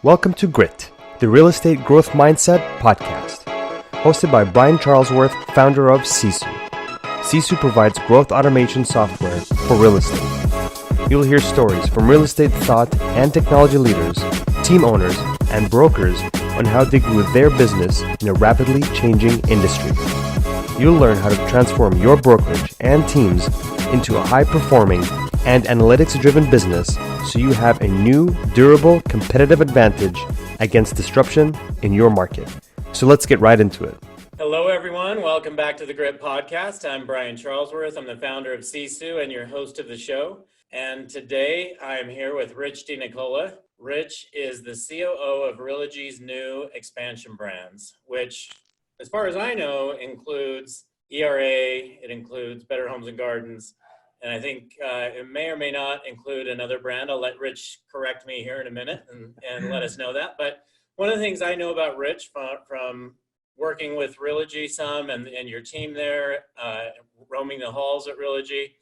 Welcome to Grit, the Real Estate Growth Mindset podcast, hosted by Brian Charlesworth, founder of Sisu. Sisu provides growth automation software for real estate. You'll hear stories from real estate thought and technology leaders, team owners, and brokers on how they grew their business in a rapidly changing industry. You'll learn how to transform your brokerage and teams into a high-performing and analytics-driven business so you have a new, durable, competitive advantage against disruption in your market. So let's get right into it. Hello, everyone. Welcome back to the Grit Podcast. I'm Brian Charlesworth. I'm the founder of Sisu and your host of the show. And today I'm here with Rich DeNicola. Rich is the COO of Realogy's new Expansion Brands, which, as far as I know, includes ERA, it includes Better Homes and Gardens, and I think it may or may not include another brand. I'll let Rich correct me here in a minute and let us know that. But one of the things I know about Rich from working with Realogy some and your team there, roaming the halls at Realogy,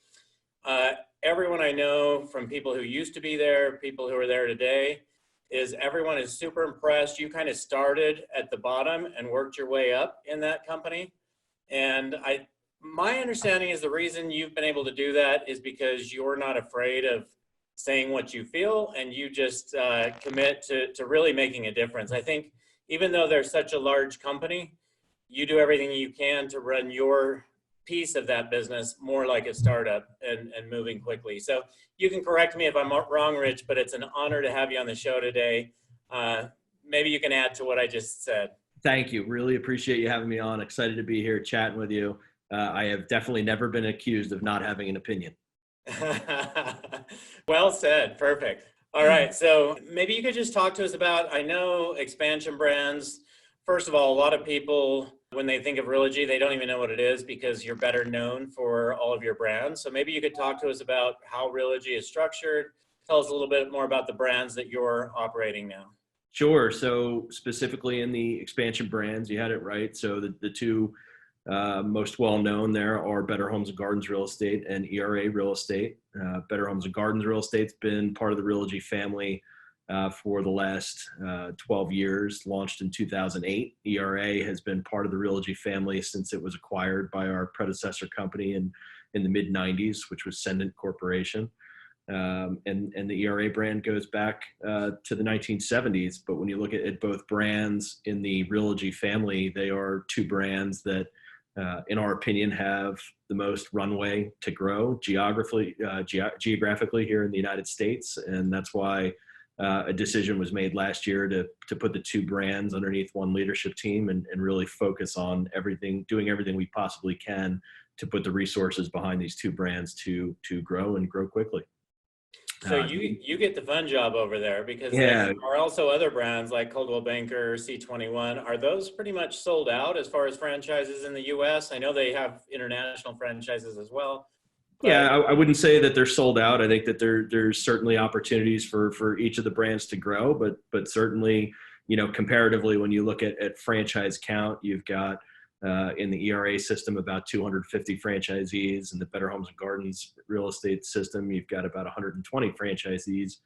everyone I know from people who used to be there, people who are there today, is everyone is super impressed. You kind of started at the bottom and worked your way up in that company. And my understanding is the reason you've been able to do that is because you're not afraid of saying what you feel, and you just commit to really making a difference. I think even though they're such a large company, you do everything you can to run your piece of that business more like a startup and moving quickly. So you can correct me if I'm wrong, Rich, but it's an honor to have you on the show today. Maybe you can add to what I just said. Thank you. Really appreciate you having me on. Excited to be here chatting with you. I have definitely never been accused of not having an opinion. Well said. Perfect. All right. So maybe you could just talk to us about, I know Expansion Brands, first of all, a lot of people, when they think of Realogy, they don't even know what it is because you're better known for all of your brands. So maybe you could talk to us about how Realogy is structured. Tell us a little bit more about the brands that you're operating now. Sure. So specifically in the Expansion Brands, you had it right. So the two most well-known there are Better Homes and Gardens Real Estate and ERA Real Estate. Better Homes and Gardens Real Estate's been part of the Realogy family for the last 12 years, launched in 2008. ERA has been part of the Realogy family since it was acquired by our predecessor company in the mid-90s, which was Sendent Corporation. And the ERA brand goes back to the 1970s. But when you look at both brands in the Realogy family, they are two brands that, in our opinion, have the most runway to grow geographically here in the United States. And that's why a decision was made last year to put the two brands underneath one leadership team and really focus on doing everything we possibly can to put the resources behind these two brands to grow and grow quickly. So you get the fun job over there because there are also other brands like Coldwell Banker, C21. Are those pretty much sold out as far as franchises in the U.S.? I know they have international franchises as well. Yeah, I wouldn't say that they're sold out. I think that there's certainly opportunities for each of the brands to grow, but certainly, comparatively, when you look at franchise count, you've got in the ERA system about 250 franchisees. In the Better Homes and Gardens real estate system, you've got about 120 franchisees,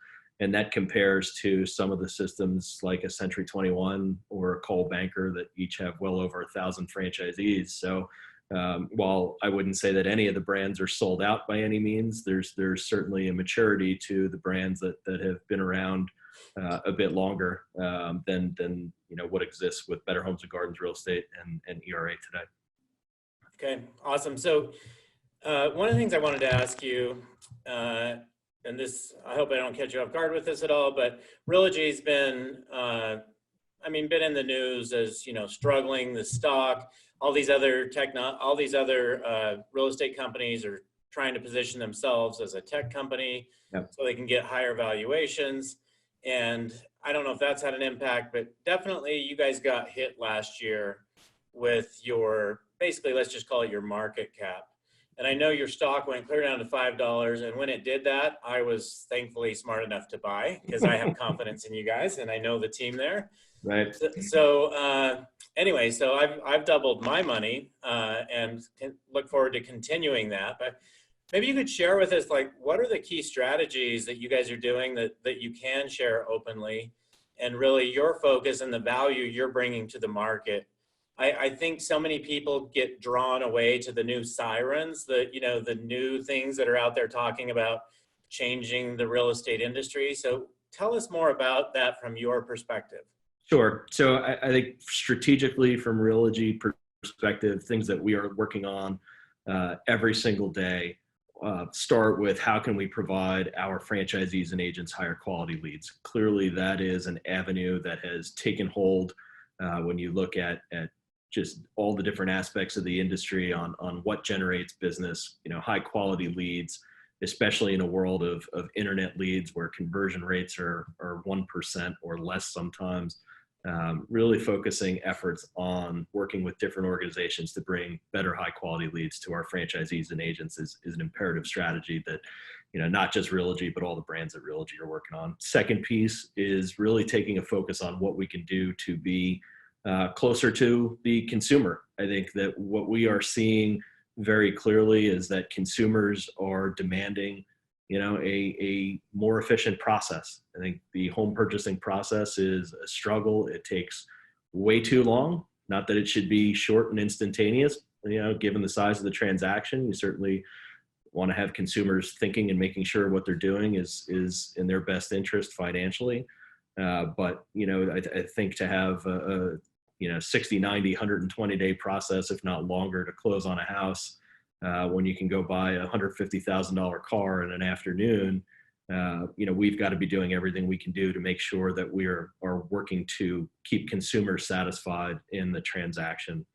and that compares to some of the systems like a Century 21 or a Coldwell Banker that each have well over 1,000 franchisees. So while I wouldn't say that any of the brands are sold out by any means, there's certainly a maturity to the brands that have been around a bit longer than what exists with Better Homes and Gardens Real Estate and ERA today. Okay, awesome. So one of the things I wanted to ask you, and this, I hope I don't catch you off guard with this at all, but Realogy's been, been in the news as, struggling, the stock, all these other real estate companies are trying to position themselves as a tech company so they can get higher valuations. And I don't know if that's had an impact, but definitely you guys got hit last year with your, basically, let's just call it your market cap. And I know your stock went clear down to $5. And when it did that, I was thankfully smart enough to buy because I have confidence in you guys and I know the team there. Right. So anyway, so I've doubled my money and look forward to continuing that. But maybe you could share with us, like, what are the key strategies that you guys are doing that you can share openly? and really your focus and the value you're bringing to the market. I think so many people get drawn away to the new sirens, the new things that are out there talking about changing the real estate industry. So tell us more about that from your perspective. Sure. So I think strategically from Realogy perspective, things that we are working on every single day start with how can we provide our franchisees and agents higher quality leads. Clearly, that is an avenue that has taken hold when you look at just all the different aspects of the industry on what generates business, high quality leads, especially in a world of internet leads where conversion rates are 1% or less sometimes. Really focusing efforts on working with different organizations to bring better high quality leads to our franchisees and agents is an imperative strategy that, not just Realogy, but all the brands that Realogy are working on. Second piece is really taking a focus on what we can do to be closer to the consumer. I think that what we are seeing very clearly is that consumers are demanding a more efficient process. I think the home purchasing process is a struggle. It takes way too long. Not that it should be short and instantaneous, given the size of the transaction. You certainly want to have consumers thinking and making sure what they're doing is in their best interest financially. But I think to have a 60, 90, 120-day process, if not longer, to close on a house, when you can go buy a $150,000 car in an afternoon, we've got to be doing everything we can do to make sure that we are working to keep consumers satisfied in the transaction.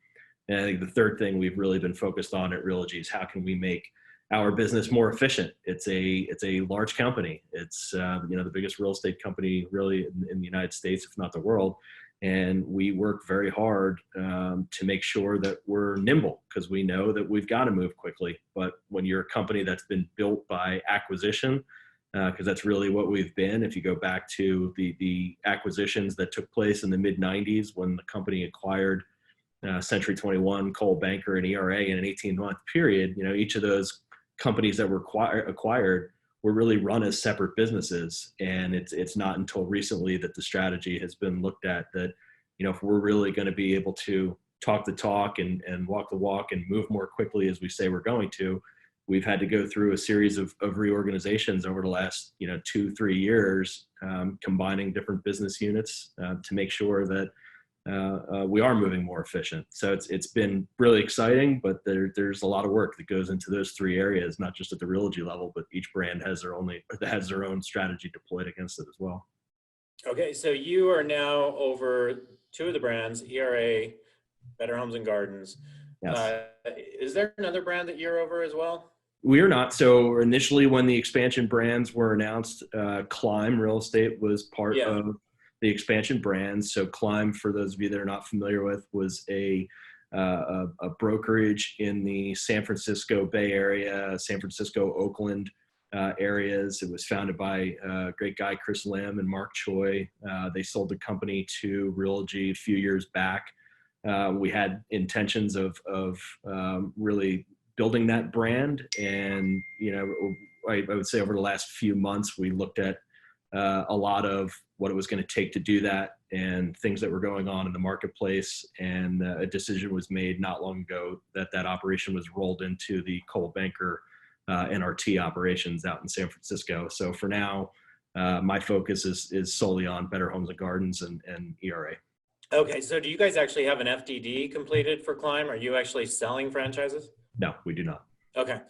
And I think the third thing we've really been focused on at Realogy is how can we make our business more efficient. It's a large company. It's the biggest real estate company really in the United States, if not the world. And we work very hard to make sure that we're nimble because we know that we've got to move quickly. But when you're a company that's been built by acquisition, because that's really what we've been. If you go back to the acquisitions that took place in the mid 90s when the company acquired Century 21, Cole Banker, and ERA in an 18-month period, each of those companies that were acquired were really run as separate businesses. And it's not until recently that the strategy has been looked at that, if we're really going to be able to talk the talk and walk the walk and move more quickly as we say we're going to, we've had to go through a series of reorganizations over the last 2-3 years, combining different business units to make sure that we are moving more efficient. So it's been really exciting, but there's a lot of work that goes into those three areas, not just at the Realogy level, but each brand has their own strategy deployed against it as well. Okay, so you are now over two of the brands, ERA, Better Homes and Gardens. Yes. Is there another brand that you're over as well? We are not. So initially when the expansion brands were announced, Climb Real Estate was part of the expansion brands. So Climb, for those of you that are not familiar with, was a brokerage in the San Francisco Bay Area, San Francisco, Oakland areas. It was founded by a great guy, Chris Lim and Mark Choi. They sold the company to Realogy a few years back. We had intentions of really building that brand. And, I would say over the last few months, we looked at a lot of what it was going to take to do that and things that were going on in the marketplace. And a decision was made not long ago that operation was rolled into the Cole Banker NRT operations out in San Francisco. So for now, my focus is solely on Better Homes and Gardens and ERA. Okay, so do you guys actually have an FDD completed for Climb? Are you actually selling franchises? No, we do not. Okay.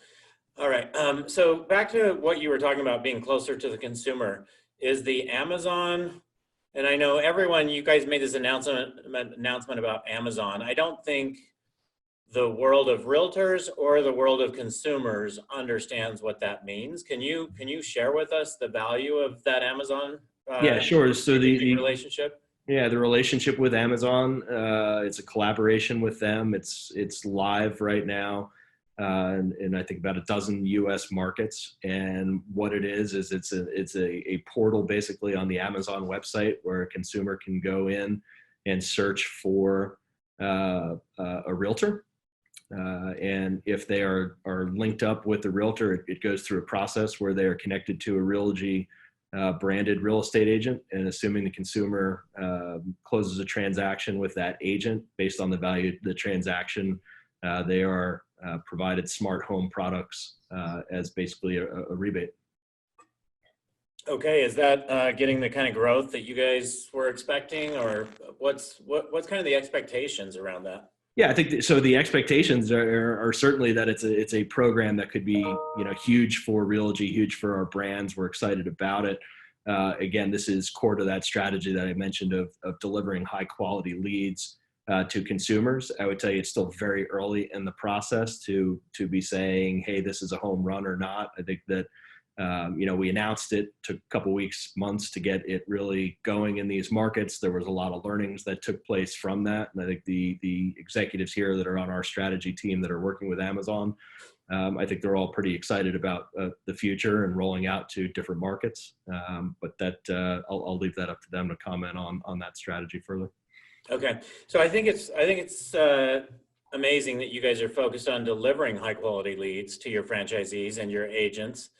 All right. So back to what you were talking about being closer to the consumer. Is the Amazon, and I know you guys made this announcement about Amazon. I don't think the world of realtors or the world of consumers understands what that means. Can you share with us the value of that Amazon? Yeah, sure. So the relationship. Yeah, the relationship with Amazon, it's a collaboration with them. It's live right now in I think about a dozen U.S. markets. And what it is it's a portal basically on the Amazon website where a consumer can go in and search for a realtor. And if they are linked up with the realtor, it goes through a process where they are connected to a Realogy branded real estate agent, and assuming the consumer closes a transaction with that agent based on the value of the transaction, they are provided smart home products as basically a rebate. Okay, is that getting the kind of growth that you guys were expecting, or what's kind of the expectations around that? Yeah, I think so. The expectations are certainly that it's a program that could be huge for Realogy, huge for our brands. We're excited about it. Again, this is core to that strategy that I mentioned of delivering high quality leads to consumers. I would tell you it's still very early in the process to be saying, hey, this is a home run or not. I think that we announced it, took a couple weeks, months to get it really going in these markets. There was a lot of learnings that took place from that. And I think the executives here that are on our strategy team that are working with Amazon, I think they're all pretty excited about the future and rolling out to different markets. But that I'll leave that up to them to comment on that strategy further. Okay, so I think it's amazing that you guys are focused on delivering high quality leads to your franchisees and your agents.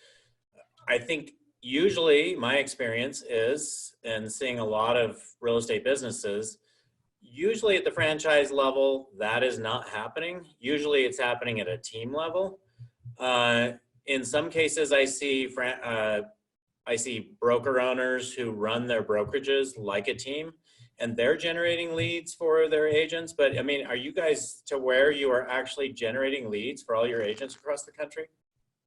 I think usually my experience is, and seeing a lot of real estate businesses, usually at the franchise level, that is not happening. Usually it's happening at a team level. In some cases, I see broker owners who run their brokerages like a team, and they're generating leads for their agents. But I mean, are you guys to where you are actually generating leads for all your agents across the country?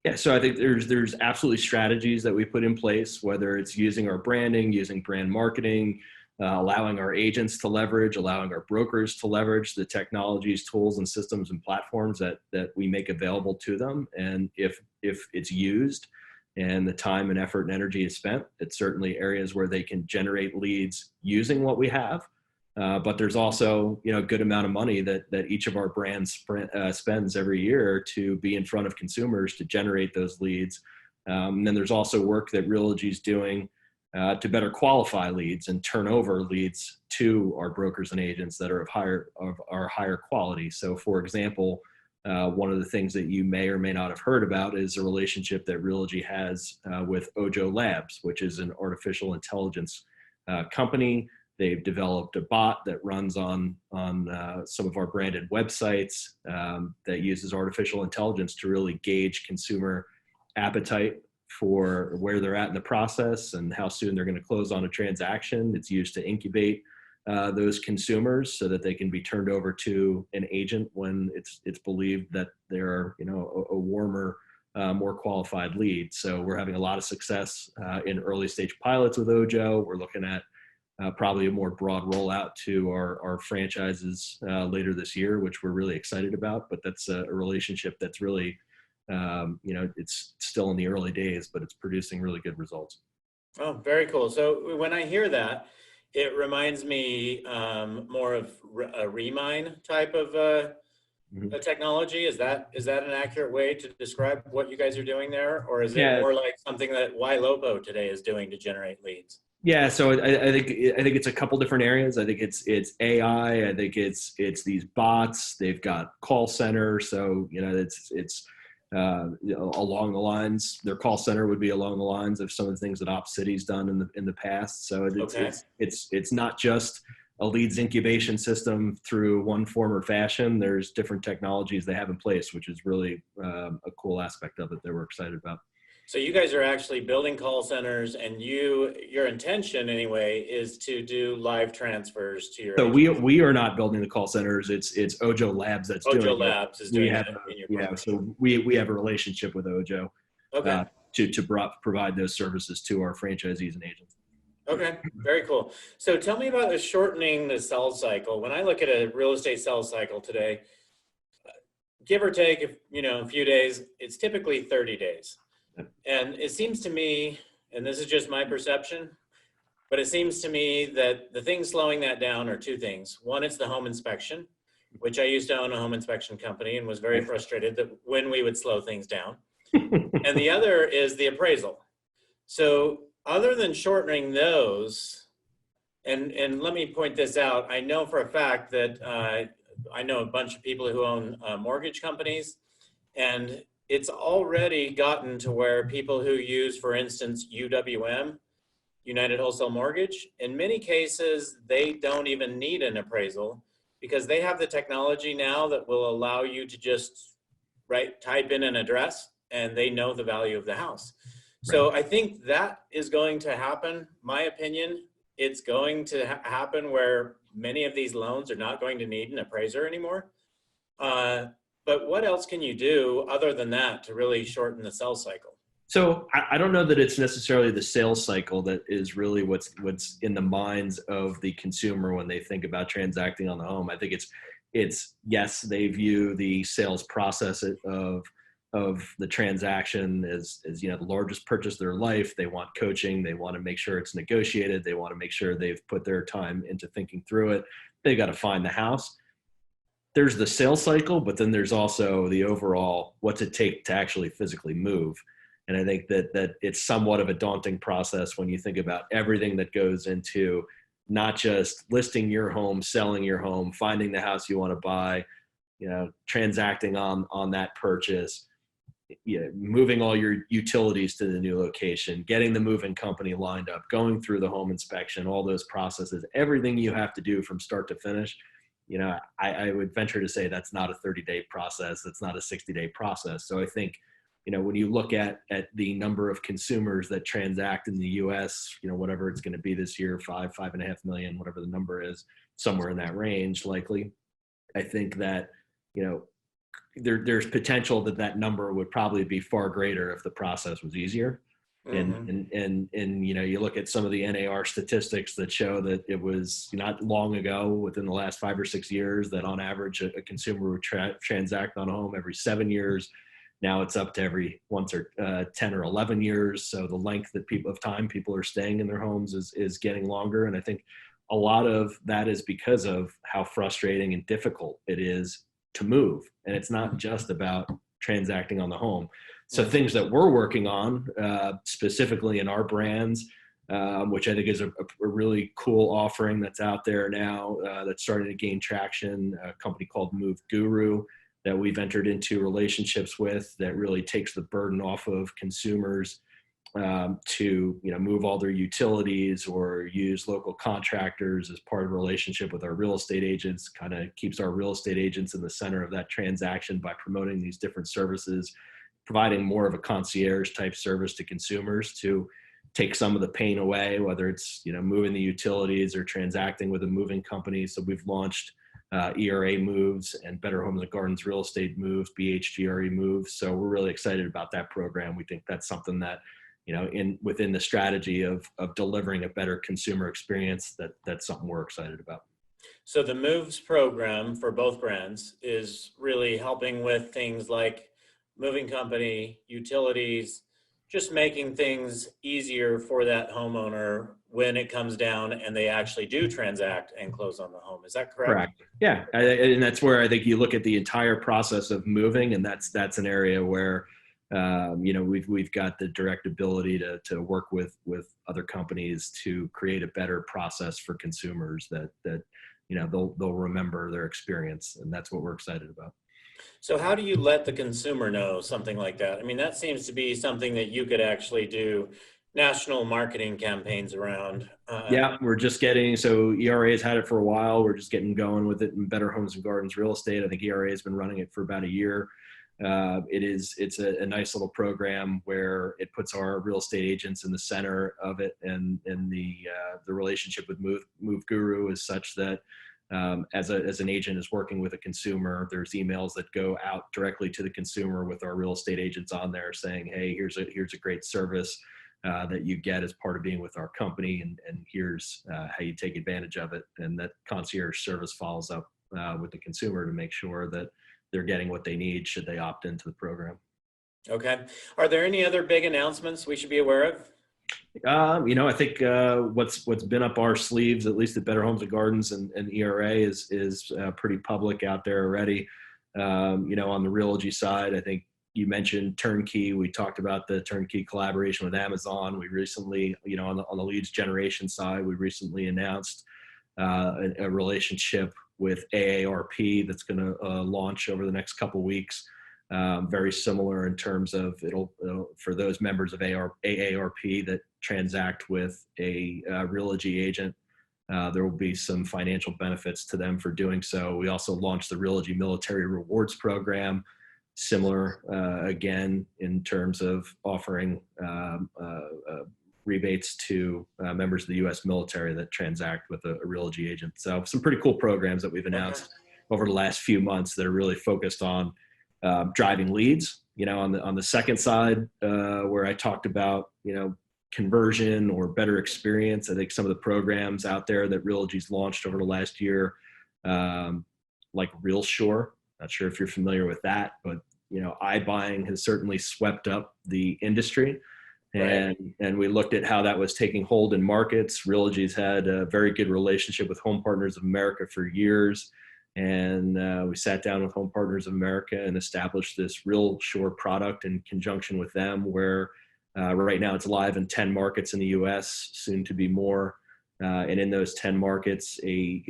Yeah, so I think there's absolutely strategies that we put in place, whether it's using our branding, using brand marketing, allowing our agents to leverage, allowing our brokers to leverage the technologies, tools, and systems and platforms that we make available to them. And if it's used and the time and effort and energy is spent, it's certainly areas where they can generate leads using what we have. But there's also, a good amount of money that each of our brands spends every year to be in front of consumers to generate those leads. And then there's also work that Realogy is doing to better qualify leads and turn over leads to our brokers and agents that are of higher quality. So, for example, one of the things that you may or may not have heard about is a relationship that Realogy has with Ojo Labs, which is an artificial intelligence company. They've developed a bot that runs on some of our branded websites that uses artificial intelligence to really gauge consumer appetite for where they're at in the process and how soon they're going to close on a transaction. It's used to incubate those consumers so that they can be turned over to an agent when it's believed that they're a warmer, more qualified lead. So we're having a lot of success in early stage pilots with Ojo. We're looking at probably a more broad rollout to our franchises later this year, which we're really excited about. But that's a relationship that's really, it's still in the early days, but it's producing really good results. Oh, very cool. So when I hear that, it reminds me more of a Remine type of a technology. Is that an accurate way to describe what you guys are doing there? Or is it more like something that YLopo today is doing to generate leads? Yeah, so I think it's a couple different areas. I think it's AI. I think it's these bots. They've got call center. So it's along the lines. Their call center would be along the lines of some of the things that OpCity's done in the past. So it's not just a leads incubation system through one form or fashion. There's different technologies they have in place, which is really a cool aspect of it that we're excited about. So you guys are actually building call centers, and your intention anyway is to do live transfers to your. So we are not building the call centers. It's Ojo Labs that's doing it. Ojo Labs is doing it. So we have a relationship with Ojo to provide those services to our franchisees and agents. Okay, very cool. So tell me about shortening the sales cycle. When I look at a real estate sales cycle today, give or take, a few days, it's typically 30 days. And it seems to me, and this is just my perception, but it seems to me that the things slowing that down are two things. One, it's the home inspection, which I used to own a home inspection company and was very frustrated that when we would slow things down. And the other is the appraisal. So other than shortening those, and let me point this out, I know for a fact that I know a bunch of people who own mortgage companies, and it's already gotten to where people who use, for instance, UWM United Wholesale Mortgage, in many cases, they don't even need an appraisal because they have the technology now that will allow you to just type in an address and they know the value of the house. So I think that is going to happen. My opinion, it's going to happen where many of these loans are not going to need an appraiser anymore. But what else can you do other than that to really shorten the sales cycle? So I don't know that it's necessarily the sales cycle that is really what's in the minds of the consumer when they think about transacting on the home. I think it's yes, they view the sales process of the transaction as the largest purchase of their life. They want coaching. They want to make sure it's negotiated. They want to make sure they've put their time into thinking through it. They got to find the house. There's the sales cycle, but then there's also the overall what's it take to actually physically move. And I think that it's somewhat of a daunting process when you think about everything that goes into not just listing your home, selling your home, finding the house you want to buy, transacting on that purchase, moving all your utilities to the new location, getting the moving company lined up, going through the home inspection, all those processes, everything you have to do from start to finish. I would venture to say that's not a 30-day process. That's not a 60-day process. So I think, when you look at the number of consumers that transact in the U.S., whatever it's going to be this year, 5.5 million, whatever the number is, somewhere in that range, likely. I think that, there's potential that number would probably be far greater if the process was easier. Mm-hmm. And you look at some of the NAR statistics that show that it was not long ago, within the last 5 or 6 years, that on average a consumer would transact on a home every 7 years. Now it's up to every 10 or 11 years. So the length of time people are staying in their homes is getting longer. And I think a lot of that is because of how frustrating and difficult it is to move. And it's not just about transacting on the home. So things that we're working on, specifically in our brands, which I think is a really cool offering that's out there now, that's starting to gain traction, a company called Move Guru, that we've entered into relationships with, that really takes the burden off of consumers to move all their utilities or use local contractors as part of a relationship with our real estate agents. Kind of keeps our real estate agents in the center of that transaction by promoting these different services, providing more of a concierge type service to consumers to take some of the pain away, whether it's moving the utilities or transacting with a moving company. So we've launched ERA moves and Better Homes and Gardens real estate moves, BHGRE moves. So we're really excited about that program. We think that's something that, within the strategy of delivering a better consumer experience, that's something we're excited about. So the moves program for both brands is really helping with things like moving company, utilities, just making things easier for that homeowner when it comes down and they actually do transact and close on the home. Is that correct? Correct. Yeah. And that's where I think you look at the entire process of moving, and that's an area where, we've got the direct ability to work with other companies to create a better process for consumers that they'll remember their experience. And that's what we're excited about. So how do you let the consumer know something like that? I mean, that seems to be something that you could actually do national marketing campaigns around. Yeah, we're just so ERA has had it for a while. We're just getting going with it in Better Homes and Gardens Real Estate. I think ERA has been running it for about a year. It's a nice little program where it puts our real estate agents in the center of it, and the relationship with Move Guru is such that as an agent is working with a consumer, there's emails that go out directly to the consumer with our real estate agents on there saying, hey, here's a great service that you get as part of being with our company, and here's how you take advantage of it. And that concierge service follows up with the consumer to make sure that they're getting what they need should they opt into the program. Okay. Are there any other big announcements we should be aware of? I think what's been up our sleeves, at least at Better Homes and Gardens and ERA, is pretty public out there already. On the Realogy side, I think you mentioned Turnkey. We talked about the Turnkey collaboration with Amazon. We recently, on the leads generation side, we recently announced a relationship with AARP that's going to launch over the next couple weeks. Very similar in terms of it'll for those members of AARP that transact with a Realogy agent, there will be some financial benefits to them for doing so. We also launched the Realogy Military Rewards Program, similar again in terms of offering rebates to members of the U.S. military that transact with a Realogy agent. So some pretty cool programs that we've announced over the last few months that are really focused on driving leads. On the second side, where I talked about, conversion or better experience, I think some of the programs out there that Realogy's launched over the last year, like RealSure, not sure if you're familiar with that, but iBuying has certainly swept up the industry. And we looked at how that was taking hold in markets. Realogy's had a very good relationship with Home Partners of America for years. And we sat down with Home Partners of America and established this RealSure product in conjunction with them, where right now it's live in 10 markets in the US, soon to be more. And in those 10 markets, a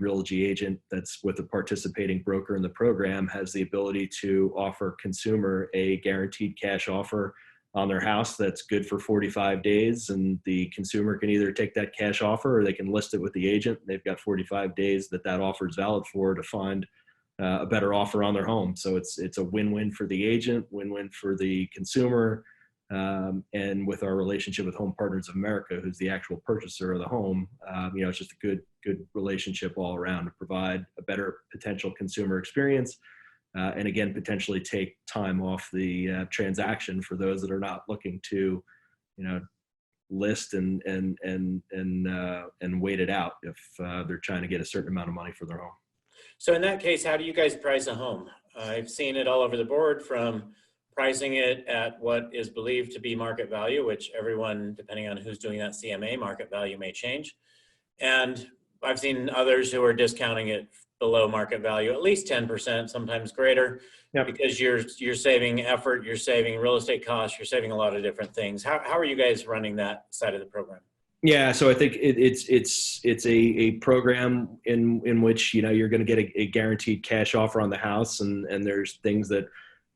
Realogy agent that's with a participating broker in the program has the ability to offer consumer a guaranteed cash offer on their house that's good for 45 days. And the consumer can either take that cash offer or they can list it with the agent. They've got 45 days that offer is valid for to find a better offer on their home. So it's a win-win for the agent, win-win for the consumer. And with our relationship with Home Partners of America, who's the actual purchaser of the home, it's just a good relationship all around to provide a better potential consumer experience. And again, potentially take time off the transaction for those that are not looking to, list and wait it out if they're trying to get a certain amount of money for their home. So in that case, how do you guys price a home? I've seen it all over the board, from pricing it at what is believed to be market value, which everyone, depending on who's doing that CMA, market value may change. And I've seen others who are discounting it below market value, at least 10%, sometimes greater, because you're saving effort, you're saving real estate costs, you're saving a lot of different things. How are you guys running that side of the program? Yeah, so I think it's a program in which you're going to get a guaranteed cash offer on the house, and there's things that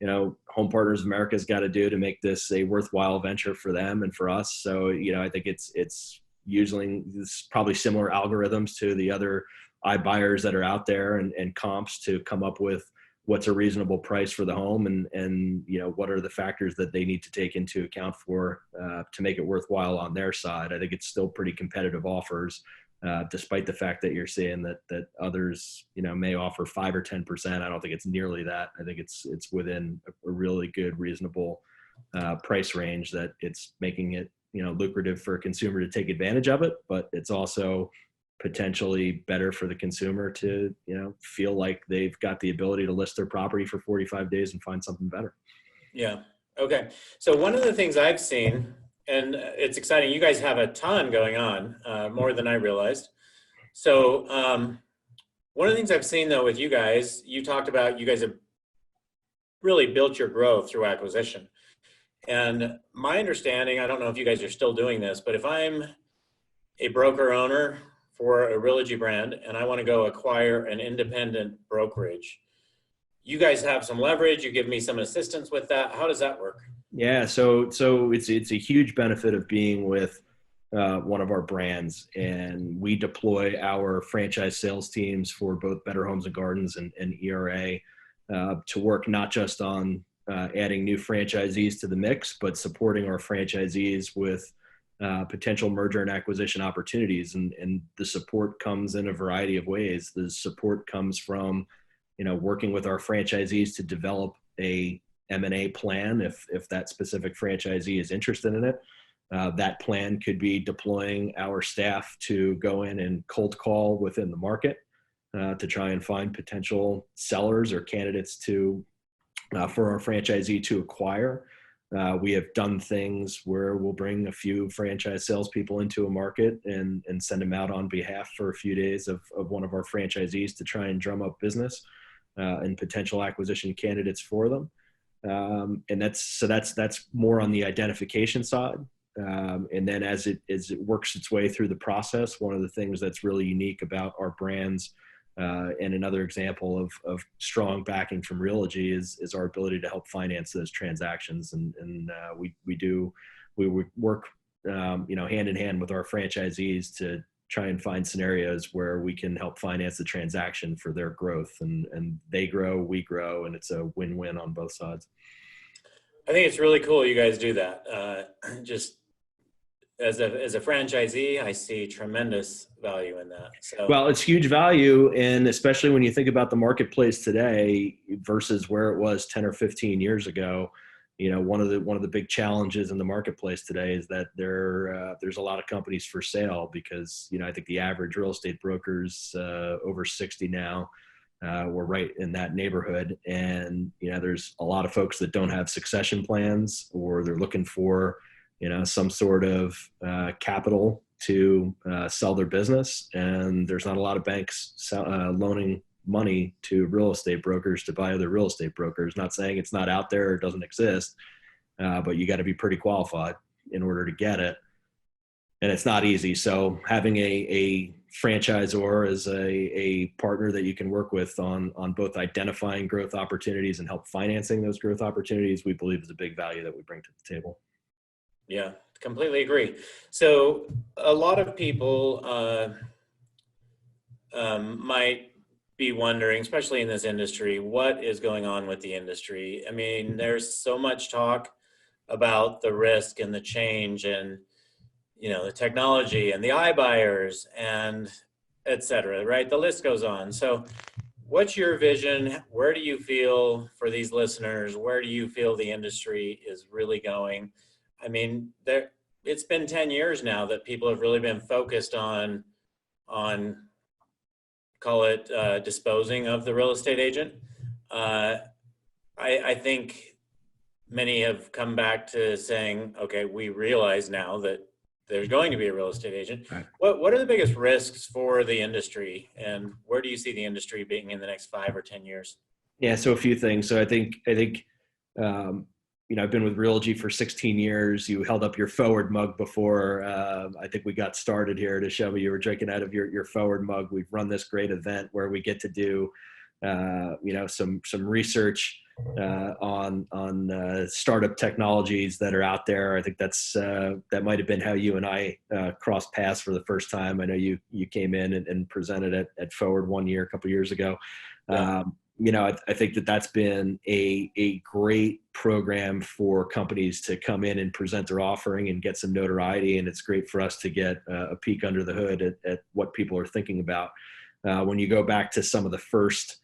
Home Partners of America's got to do to make this a worthwhile venture for them and for us. So I think it's using probably similar algorithms to the other iBuyers that are out there and comps to come up with what's a reasonable price for the home and what are the factors that they need to take into account for to make it worthwhile on their side. I think it's still pretty competitive offers, despite the fact that you're saying that others may offer 5 or 10%. I don't think it's nearly that. I think it's within a really good, reasonable price range that it's making it lucrative for a consumer to take advantage of it, but it's also potentially better for the consumer to, feel like they've got the ability to list their property for 45 days and find something better. Yeah. Okay. So one of the things I've seen, and it's exciting, you guys have a ton going on, more than I realized. So one of the things I've seen though with you guys, you talked about, you guys have really built your growth through acquisition. And my understanding, I don't know if you guys are still doing this, but if I'm a broker owner for a Realogy brand and I want to go acquire an independent brokerage, you guys have some leverage, you give me some assistance with that. How does that work? Yeah, so it's a huge benefit of being with one of our brands, and we deploy our franchise sales teams for both Better Homes and Gardens and ERA to work not just on adding new franchisees to the mix, but supporting our franchisees with potential merger and acquisition opportunities. And the support comes in a variety of ways. The support comes from, working with our franchisees to develop a M&A plan if that specific franchisee is interested in it. That plan could be deploying our staff to go in and cold call within the market to try and find potential sellers or candidates for our franchisee to acquire. We have done things where we'll bring a few franchise salespeople into a market and send them out on behalf for a few days of one of our franchisees to try and drum up business and potential acquisition candidates for them. And that's more on the identification side. And then as it works its way through the process, one of the things that's really unique about our brands and another example of strong backing from Realogy is our ability to help finance those transactions. And we work hand in hand with our franchisees to try and find scenarios where we can help finance the transaction for their growth, and they grow, we grow, and it's a win-win on both sides. I think it's really cool you guys do that. Just as a franchisee, I see tremendous value in that. So, well, it's huge value, and especially when you think about the marketplace today versus where it was 10 or 15 years ago. One of the big challenges in the marketplace today is that there's a lot of companies for sale because I think the average real estate broker's over 60 now. We're right in that neighborhood, and there's a lot of folks that don't have succession plans, or they're looking for some sort of capital to sell their business, and there's not a lot of banks loaning money to real estate brokers to buy other real estate brokers. Not saying it's not out there or doesn't exist, but you got to be pretty qualified in order to get it, and it's not easy. So having a franchisor as a partner that you can work with on both identifying growth opportunities and help financing those growth opportunities, we believe is a big value that we bring to the table. Yeah, completely agree. So a lot of people might be wondering, especially in this industry, what is going on with the industry? I mean, there's so much talk about the risk and the change and, the technology and the iBuyers and et cetera, right? The list goes on. So what's your vision? Where do you feel, for these listeners, where do you feel the industry is really going? I mean, it's been 10 years now that people have really been focused on call it disposing of the real estate agent. I think many have come back to saying, okay, we realize now that there's going to be a real estate agent. Right. What are the biggest risks for the industry, and where do you see the industry being in the next 5 or 10 years? Yeah, so a few things. So I think I've been with Realogy for 16 years. You held up your forward mug before. I think we got started here to show me you were drinking out of your forward mug. We've run this great event where we get to do, some research on startup technologies that are out there. I think that might have been how you and I crossed paths for the first time. I know you came in and presented at Forward one year, a couple years ago. Yeah. I think that's been a great program for companies to come in and present their offering and get some notoriety. And it's great for us to get a peek under the hood at what people are thinking about. When you go back to some of the first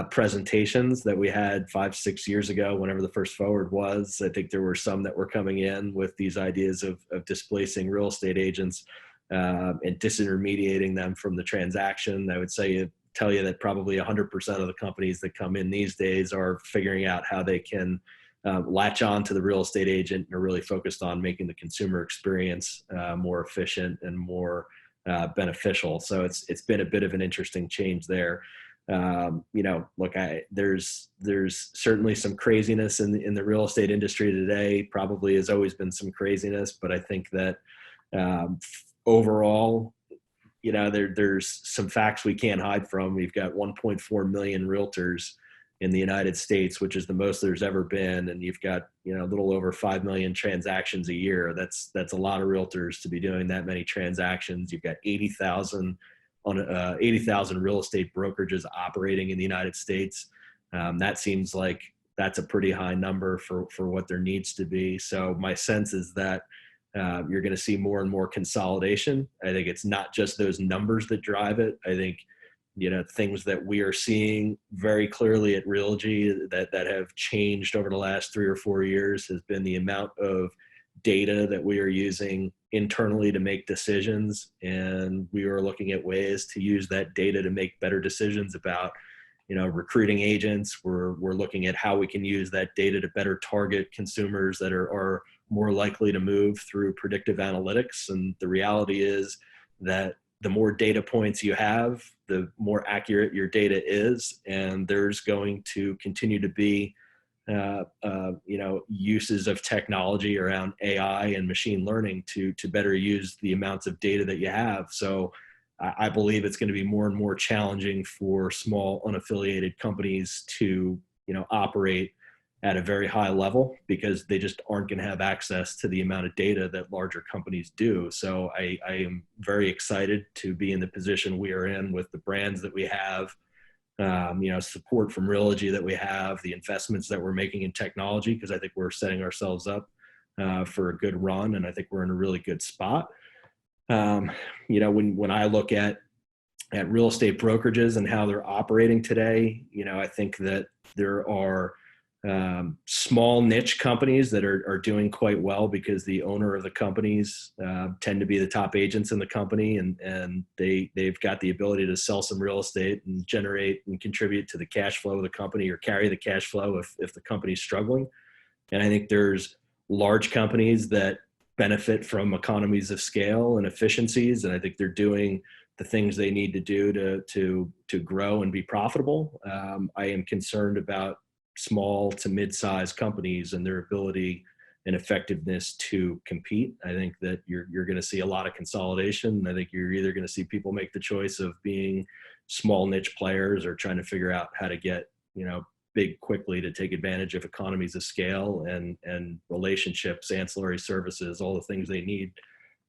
presentations that we had 5-6 years ago, whenever the first Forward was, I think there were some that were coming in with these ideas of displacing real estate agents and disintermediating them from the transaction. I would tell you that probably 100% of the companies that come in these days are figuring out how they can latch on to the real estate agent and are really focused on making the consumer experience more efficient and more beneficial. So it's been a bit of an interesting change there. Look, there's certainly some craziness in the real estate industry today. Probably has always been some craziness, but I think that overall, there's some facts we can't hide from. We've got 1.4 million realtors in the United States, which is the most there's ever been. And you've got, a little over 5 million transactions a year. That's a lot of realtors to be doing that many transactions. You've got 80,000 real estate brokerages operating in the United States. That seems like that's a pretty high number for what there needs to be. So my sense is that you're going to see more and more consolidation. I think it's not just those numbers that drive it. I think, things that we are seeing very clearly at Realogy that have changed over the last 3 or 4 years has been the amount of data that we are using internally to make decisions. And we are looking at ways to use that data to make better decisions about, recruiting agents. We're looking at how we can use that data to better target consumers that are more likely to move through predictive analytics. And the reality is that the more data points you have, the more accurate your data is. And there's going to continue to be, uses of technology around AI and machine learning to better use the amounts of data that you have. So I believe it's going to be more and more challenging for small unaffiliated companies to, operate at a very high level because they just aren't going to have access to the amount of data that larger companies do. So I am very excited to be in the position we are in with the brands that we have, support from Realogy that we have, the investments that we're making in technology, because I think we're setting ourselves up for a good run, and I think we're in a really good spot. When I look at real estate brokerages and how they're operating today, I think that there are small niche companies that are doing quite well because the owner of the companies tend to be the top agents in the company, and they've got the ability to sell some real estate and generate and contribute to the cash flow of the company or carry the cash flow if the company's struggling. And I think there's large companies that benefit from economies of scale and efficiencies, and I think they're doing the things they need to do to grow and be profitable. I am concerned about small to mid-sized companies and their ability and effectiveness to compete. I think that you're going to see a lot of consolidation. I think you're either going to see people make the choice of being small niche players or trying to figure out how to get, big quickly to take advantage of economies of scale and relationships, ancillary services, all the things they need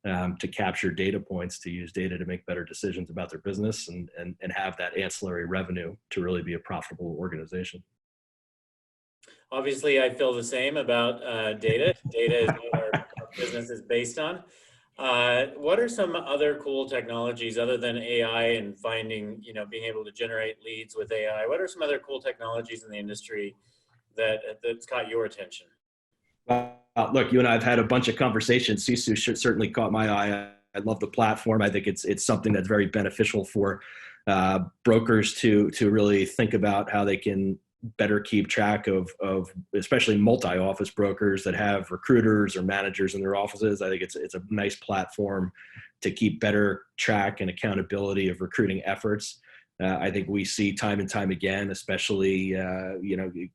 to capture data points, to use data to make better decisions about their business and have that ancillary revenue to really be a profitable organization. Obviously, I feel the same about data. Data is what our business is based on. What are some other cool technologies other than AI and finding, being able to generate leads with AI? What are some other cool technologies in the industry that's caught your attention? Look, you and I have had a bunch of conversations. Sisu certainly caught my eye. I love the platform. I think it's something that's very beneficial for brokers to really think about how they can better keep track of especially multi-office brokers that have recruiters or managers in their offices. I think it's a nice platform to keep better track and accountability of recruiting efforts. I think we see time and time again, especially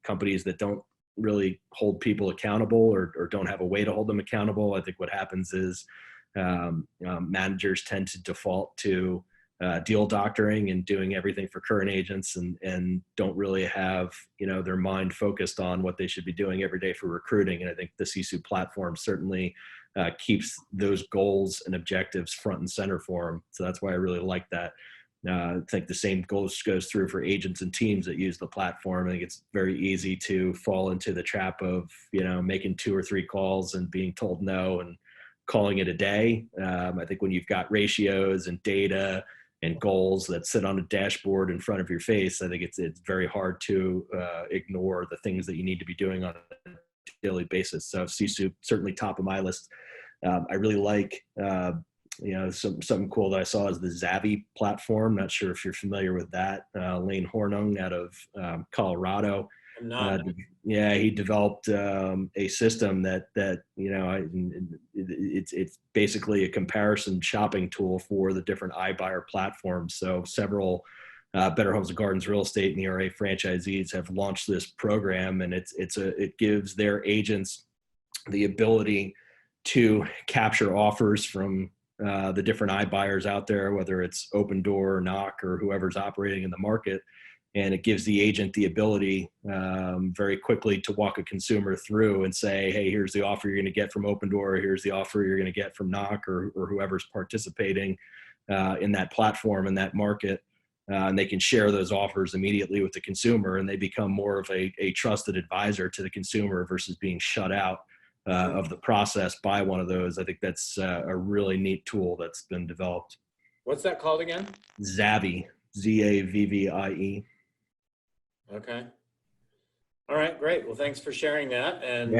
companies that don't really hold people accountable or don't have a way to hold them accountable. I think what happens is managers tend to default to deal doctoring and doing everything for current agents and don't really have their mind focused on what they should be doing every day for recruiting. And I think the Sisu platform certainly keeps those goals and objectives front and center for them. So that's why I really like that. I think the same goes through for agents and teams that use the platform. I think it's very easy to fall into the trap of making 2 or 3 calls and being told no and calling it a day. I think when you've got ratios and data and goals that sit on a dashboard in front of your face, I think it's very hard to ignore the things that you need to be doing on a daily basis. So Sisu, certainly top of my list. I really like, something cool that I saw is the Zavvy platform. Not sure if you're familiar with that. Lane Hornung out of Colorado. I'm not. He developed a system that it's basically a comparison shopping tool for the different iBuyer platforms. So several Better Homes and Gardens real estate and ERA franchisees have launched this program, and it gives their agents the ability to capture offers from the different iBuyers out there, whether it's Open Door, Knock, or whoever's operating in the market. And it gives the agent the ability very quickly to walk a consumer through and say, hey, here's the offer you're going to get from Open Door, or here's the offer you're going to get from Knock, or whoever's participating in that platform, in that market. And they can share those offers immediately with the consumer, and they become more of a trusted advisor to the consumer versus being shut out of the process by one of those. I think that's a really neat tool that's been developed. What's that called again? Zavvy, Zavvie. Okay. All right, great. Well, thanks for sharing that. And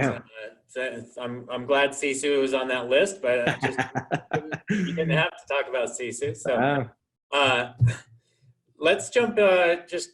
I'm glad Sisu was on that list, but you didn't have to talk about Sisu. So let's jump, just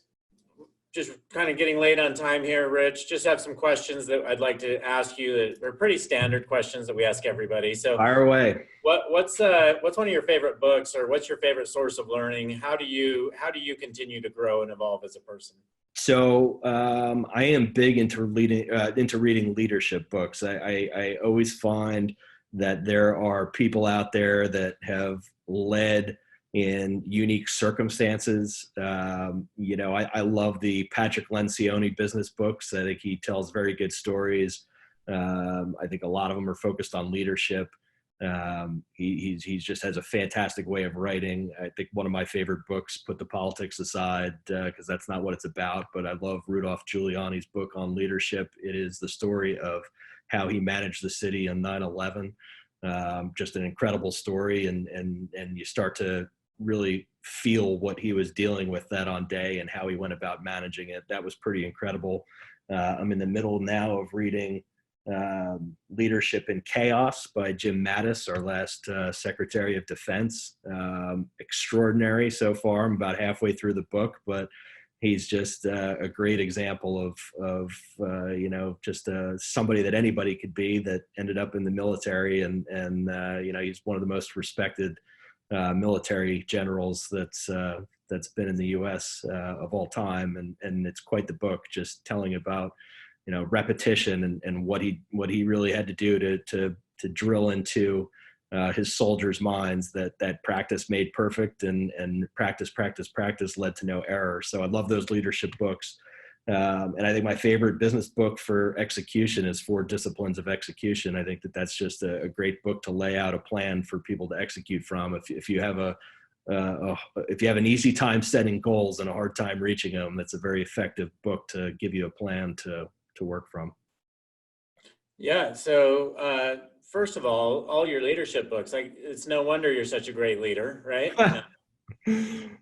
kind of getting late on time here, Rich. Just have some questions that I'd like to ask you that are pretty standard questions that we ask everybody. So fire away. What's one of your favorite books, or what's your favorite source of learning? How do you continue to grow and evolve as a person? So I am big into reading leadership books. I always find that there are people out there that have led in unique circumstances. I love the Patrick Lencioni business books. I think he tells very good stories. I think a lot of them are focused on leadership. He just has a fantastic way of writing. I think one of my favorite books, put the politics aside, because that's not what it's about, but I love Rudolph Giuliani's book on leadership. It is the story of how he managed the city on 9/11. Just an incredible story, and you start to really feel what he was dealing with that on day and how he went about managing it. That was pretty incredible. I'm in the middle now of reading Leadership in Chaos by Jim Mattis, our last Secretary of Defense. Extraordinary so far. I'm about halfway through the book, but he's just a great example of somebody that anybody could be that ended up in the military, and he's one of the most respected military generals that's been in the U.S. Of all time, and it's quite the book, just telling about repetition and what he really had to do to drill into his soldiers' minds that practice made perfect, and practice led to no error. So I love those leadership books. And I think my favorite business book for execution is Four Disciplines of Execution. I think that's just a great book to lay out a plan for people to execute from. If you have an easy time setting goals and a hard time reaching them, that's a very effective book to give you a plan to work from. Yeah. So first of all your leadership books, it's no wonder you're such a great leader, right?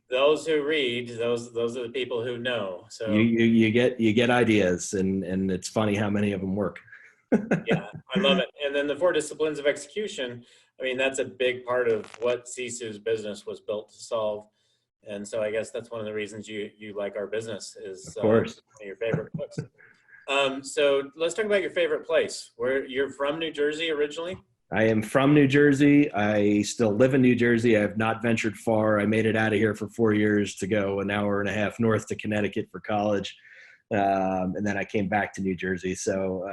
Those who read, those are the people who know. So you get ideas, and it's funny how many of them work. Yeah, I love it. And then the Four Disciplines of Execution, I mean, that's a big part of what Sisu's business was built to solve. And so I guess that's one of the reasons you like our business is Of course. one of your favorite books. So let's talk about your favorite place. Where you're from, New Jersey originally? I am from New Jersey. I still live in New Jersey. I have not ventured far. I made it out of here for 4 years to go an hour and a half north to Connecticut for college. And then I came back to New Jersey. So,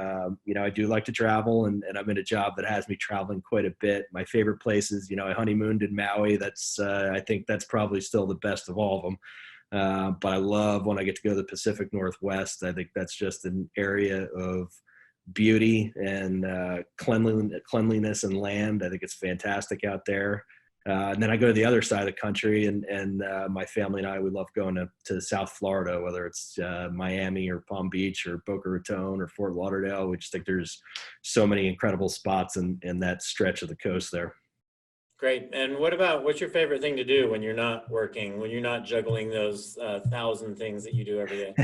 I do like to travel, and I'm in a job that has me traveling quite a bit. My favorite places, I honeymooned in Maui. I think that's probably still the best of all of them. But I love when I get to go to the Pacific Northwest. I think that's just an area of beauty and cleanliness and land. I think it's fantastic out there. And then I go to the other side of the country, and my family and I, we love going to South Florida, whether it's Miami or Palm Beach or Boca Raton or Fort Lauderdale. We just think there's so many incredible spots in that stretch of the coast there. Great. And what's your favorite thing to do when you're not working, when you're not juggling those 1,000 things that you do every day?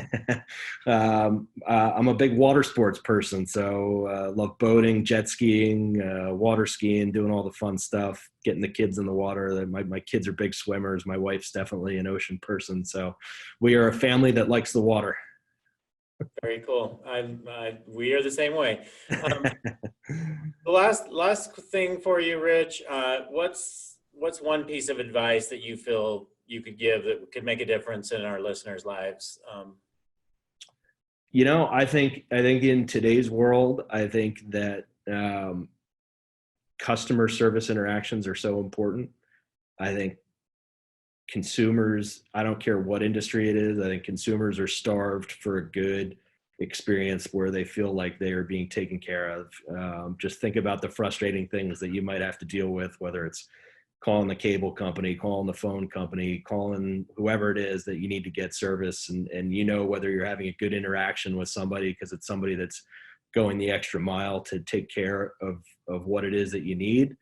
I'm a big water sports person, so love boating, jet skiing, water skiing, doing all the fun stuff, getting the kids in the water. My kids are big swimmers. My wife's definitely an ocean person. So we are a family that likes the water. Very cool. We are the same way. The last thing for you, Rich. What's one piece of advice that you feel you could give that could make a difference in our listeners' lives? I think in today's world, I think that customer service interactions are so important. I think consumers, I don't care what industry it is, I think consumers are starved for a good experience where they feel like they are being taken care of. Just think about the frustrating things that you might have to deal with, whether it's calling the cable company, calling the phone company, calling whoever it is that you need to get service, and whether you're having a good interaction with somebody because it's somebody that's going the extra mile to take care of what it is that you need.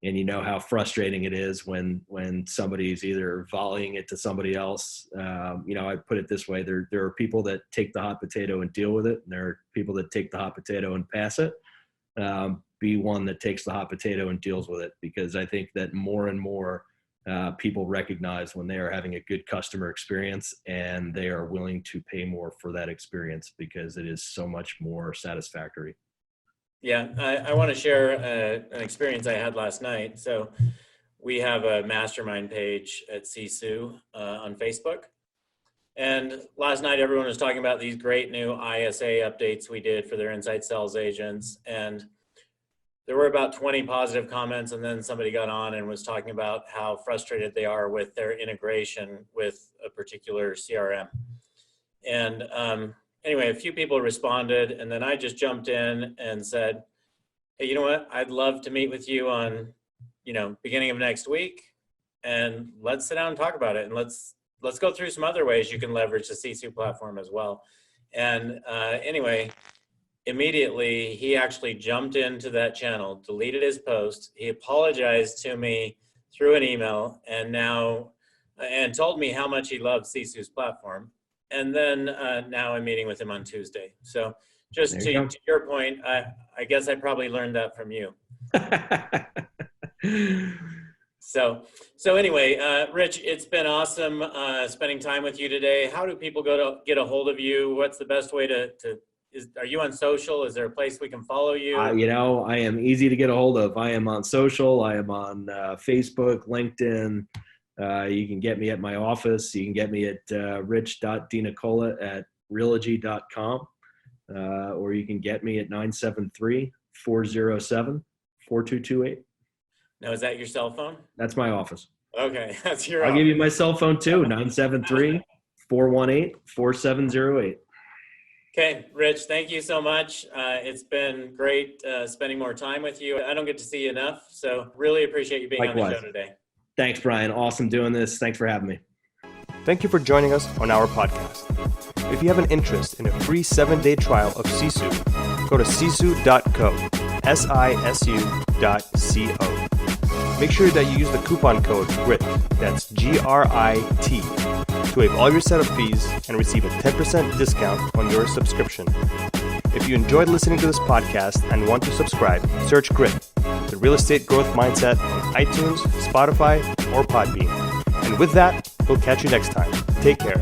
And how frustrating it is when somebody's either volleying it to somebody else. I put it this way: there are people that take the hot potato and deal with it, and there are people that take the hot potato and pass it. Be one that takes the hot potato and deals with it, because I think that more and more people recognize when they are having a good customer experience, and they are willing to pay more for that experience because it is so much more satisfactory. Yeah, I want to share an experience I had last night. So we have a mastermind page at Sisu on Facebook. And last night, everyone was talking about these great new ISA updates we did for their inside sales agents. And there were about 20 positive comments, and then somebody got on and was talking about how frustrated they are with their integration with a particular CRM. And anyway, a few people responded, and then I just jumped in and said, hey, you know what? I'd love to meet with you on, beginning of next week, and let's sit down and talk about it, and let's go through some other ways you can leverage the Sisu platform as well. And anyway, immediately he actually jumped into that channel, deleted his post. He apologized to me through an email, and told me how much he loved Sisu's platform. And then now I'm meeting with him on Tuesday. So just to your point, I guess I probably learned that from you. So anyway, Rich, it's been awesome spending time with you today. How do people go to get a hold of you? What's the best way are you on social? Is there a place we can follow you? I am easy to get a hold of. I am on social. I am on Facebook, LinkedIn. You can get me at my office. You can get me at rich.DeNicola@realogy.com, or you can get me at 973-407-4228. Now, is that your cell phone? That's my office. Okay, that's your I'll office. give you my cell phone too, 973-418-4708. Okay, Rich, thank you so much. It's been great spending more time with you. I don't get to see you enough, so really appreciate you being on the show today. Thanks, Brian. Awesome doing this. Thanks for having me. Thank you for joining us on our podcast. If you have an interest in a free 7-day trial of Sisu, go to sisu.co, sisu.co. Make sure that you use the coupon code GRIT, that's GRIT, to waive all your setup fees and receive a 10% discount on your subscription. If you enjoyed listening to this podcast and want to subscribe, search GRIT, the Real Estate Growth Mindset, on iTunes, Spotify, or Podbean. And with that, we'll catch you next time. Take care.